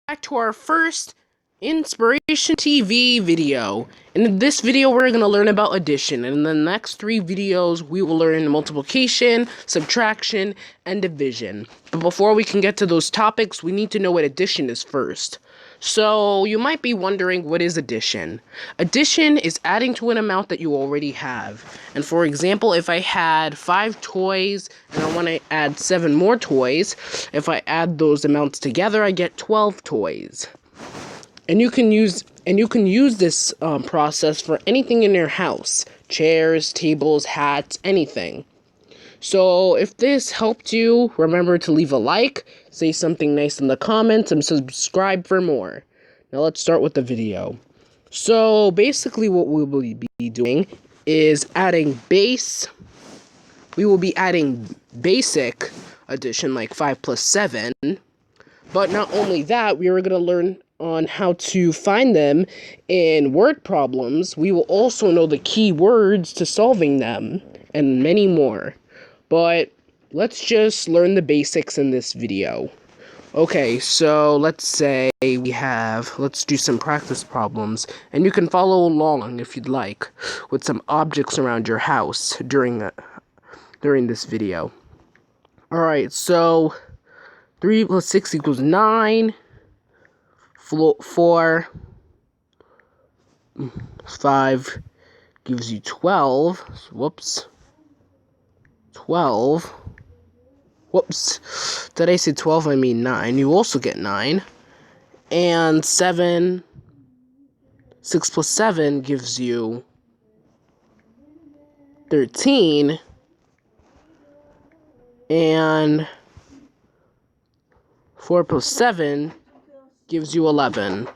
Back to our first Inspiration TV video. In this video, we're going to learn about addition, and in the next 3 videos, we will learn multiplication, subtraction, and division. But before we can get to those topics, we need to know what addition is first. So, you might be wondering, what is addition? Addition is adding to an amount that you already have. And for example, if I had 5 toys and I want to add 7 more toys, if I add those amounts together, I get 12 toys. And you can use this process for anything in your house: chairs, tables, hats, anything. So if this helped you, remember to leave a like, say something nice in the comments, and subscribe for more. Now let's start with the video. So basically what we will be doing is adding base. We will be adding basic addition, like 5 plus 7. But not only that, we are going to learn on how to find them in word problems. We will also know the key words to solving them, and many more. But let's just learn the basics in this video. Okay, so let's say let's do some practice problems, and you can follow along if you'd like with some objects around your house during this video. Alright, so 3 plus 6 equals 9. 4, 5 gives you 12. Whoops. 12. Whoops. Did I say 12? I mean 9. You also get 9. And 7. 6 plus 7 gives you 13. And 4 plus 7 gives you 11.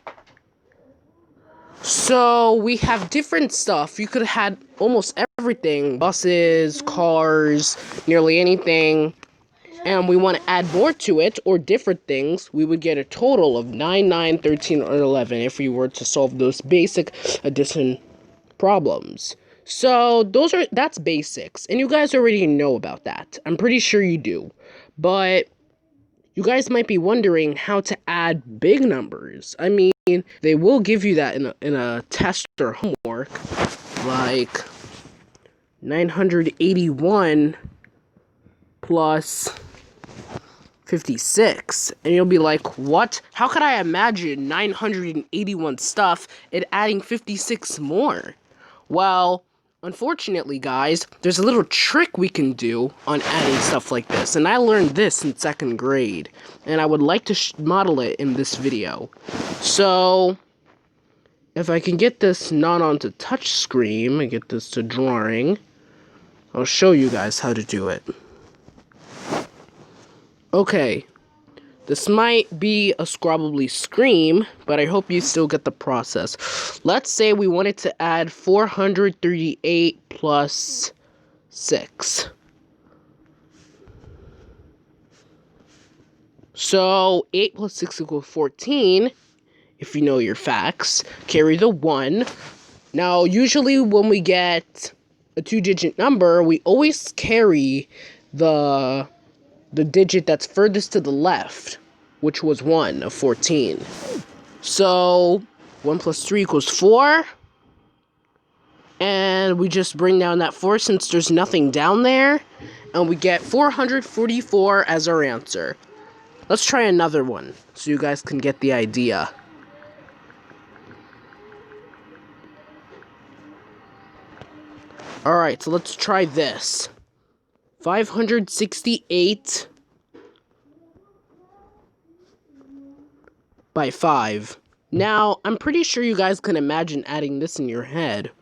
So we have different stuff. You could have had almost everything: buses, cars, nearly anything. And we want to add more to it, or different things. We would get a total of 9, 9, 13, or 11 if we were to solve those basic addition problems. So that's basics, and you guys already know about that. I'm pretty sure you do. But you guys might be wondering how to add big numbers. I mean, they will give you that in a test or homework, like 981 plus 56. And you'll be like, what? How could I imagine 981 stuff and adding 56 more? Well, unfortunately, guys, there's a little trick we can do on adding stuff like this, and I learned this in 2nd grade, and I would like to model it in this video. So, if I can get this not onto touch screen and get this to drawing, I'll show you guys how to do it. Okay. This might be a scrobbly scream, but I hope you still get the process. Let's say we wanted to add 438 plus 6. So 8 plus 6 equals 14, if you know your facts. Carry the 1. Now, usually when we get a 2-digit number, we always carry the digit that's furthest to the left, which was 1 of 14. So 1 plus 3 equals 4. And we just bring down that 4 since there's nothing down there. And we get 444 as our answer. Let's try another one so you guys can get the idea. Alright, so let's try this. 568 by 5. Now, I'm pretty sure you guys can imagine adding this in your head.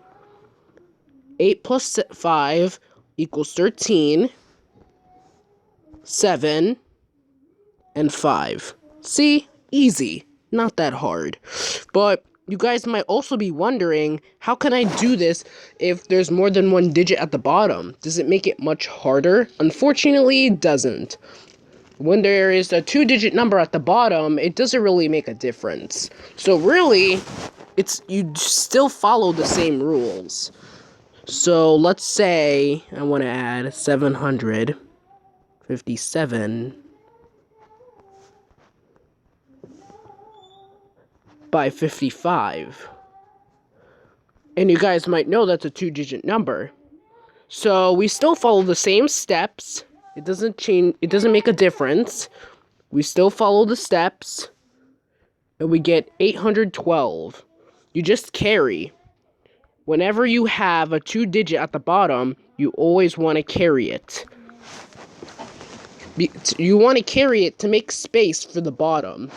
8 plus 5 equals 13, 7, and 5. See? Easy. Not that hard. But you guys might also be wondering, how can I do this if there's more than one digit at the bottom? Does it make it much harder? Unfortunately, it doesn't. When there is a 2-digit number at the bottom, it doesn't really make a difference. So really, you still follow the same rules. So let's say I want to add 757 by 55. And you guys might know that's a 2-digit number. So we still follow the same steps. It doesn't change, it doesn't make a difference. We still follow the steps. And we get 812. You just carry. Whenever you have a 2-digit at the bottom, you always want to carry it. You want to carry it to make space for the bottom.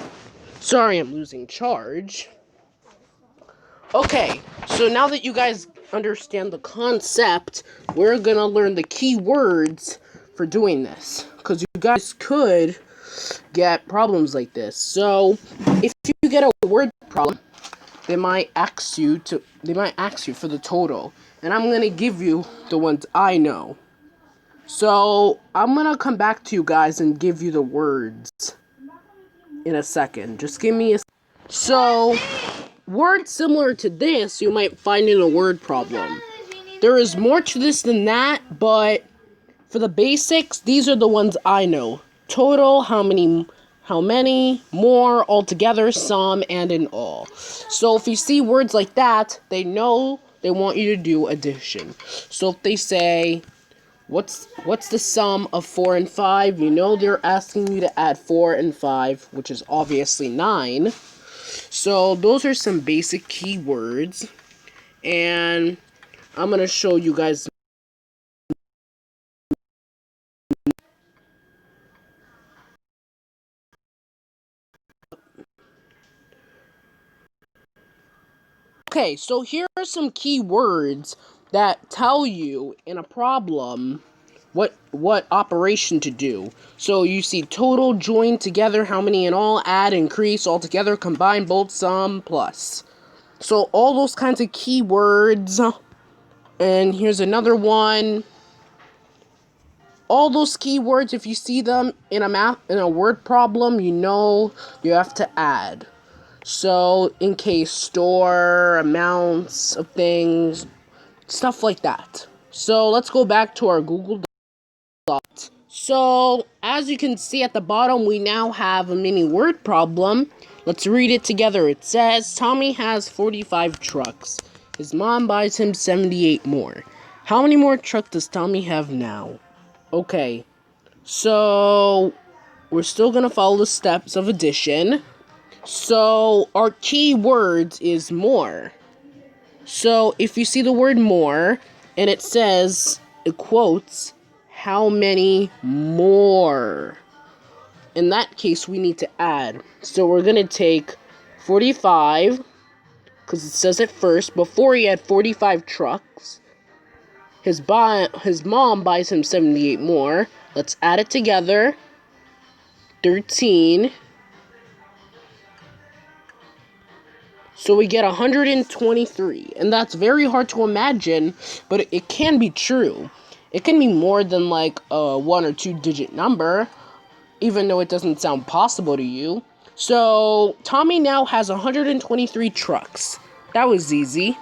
Sorry, I'm losing charge. Okay, so now that you guys understand the concept, we're gonna learn the key words for doing this. Because you guys could get problems like this. So, if you get a word problem, they might ask you for the total. And I'm gonna give you the ones I know. So, I'm gonna come back to you guys and give you the words in a second. Just give me a... So, words similar to this you might find in a word problem. There is more to this than that, but for the basics, these are the ones I know. Total, how many, more, altogether, sum, and in all. So if you see words like that, they know they want you to do addition. So if they say, what's the sum of 4 and 5? You know they're asking you to add 4 and 5, which is obviously 9. So those are some basic keywords, and I'm going to show you guys. Okay, so here are some keywords that tell you in a problem what operation to do. So you see total, join, together, how many in all, add, increase, altogether, combine, both, sum, plus. So all those kinds of keywords. And here's another one. All those keywords, if you see them in a word problem, you know you have to add. So, in case store, amounts of things, stuff like that. So, let's go back to our Google Docs. So, as you can see at the bottom, we now have a mini word problem. Let's read it together. It says, Tommy has 45 trucks. His mom buys him 78 more. How many more trucks does Tommy have now? Okay, so we're still going to follow the steps of addition. So, our key words is more. So, if you see the word more, and it says, it quotes, how many more? In that case, we need to add. So, we're going to take 45, because it says it first, before he had 45 trucks. His mom buys him 78 more. Let's add it together. 13. So we get 123, and that's very hard to imagine, but it can be true. It can be more than like a 1 or 2 digit number, even though it doesn't sound possible to you. So Tommy now has 123 trucks. That was easy.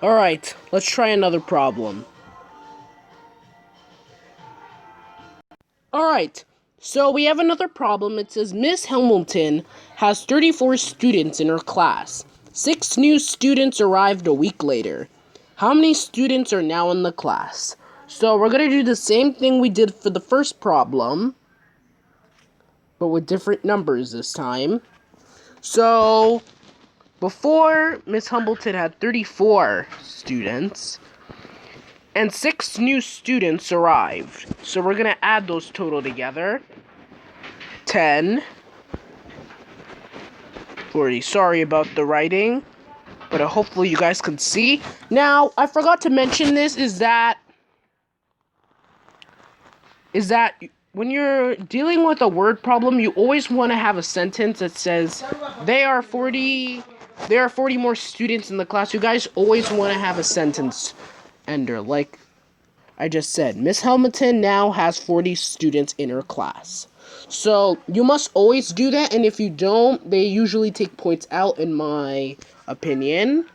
Alright, let's try another problem. Alright. So we have another problem. It says Miss Hamilton has 34 students in her class. 6 new students arrived a week later. How many students are now in the class? So we're going to do the same thing we did for the first problem, but with different numbers this time. So before, Miss Hamilton had 34 students, and 6 new students arrived. So we're going to add those total together. 10. 40. Sorry about the writing, but hopefully you guys can see. Now, I forgot to mention this, is that when you're dealing with a word problem, you always want to have a sentence that says, there are 40 more students in the class. You guys always want to have a sentence ender, like I just said. Miss Hamilton now has 40 students in her class. So, you must always do that, and if you don't, they usually take points out, in my opinion.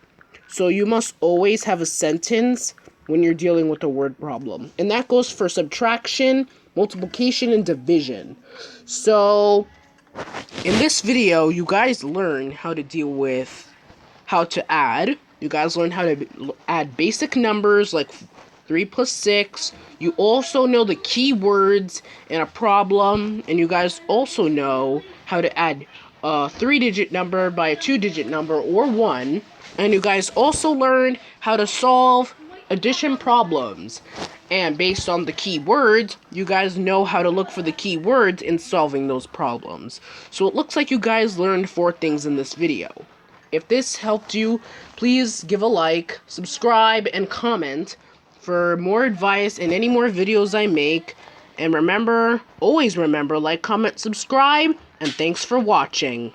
So, you must always have a sentence when you're dealing with a word problem. And that goes for subtraction, multiplication, and division. So, In this video, you guys learn how to deal with how to add. You guys learn how to add basic numbers like 3 plus 6. You also know the keywords in a problem, and you guys also know how to add a 3-digit number by a 2-digit number or 1. And you guys also learned how to solve addition problems. And based on the keywords, you guys know how to look for the keywords in solving those problems. So it looks like you guys learned 4 things in this video. If this helped you, please give a like, subscribe, and comment for more advice and any more videos I make. And remember, always remember, like, comment, subscribe, and thanks for watching.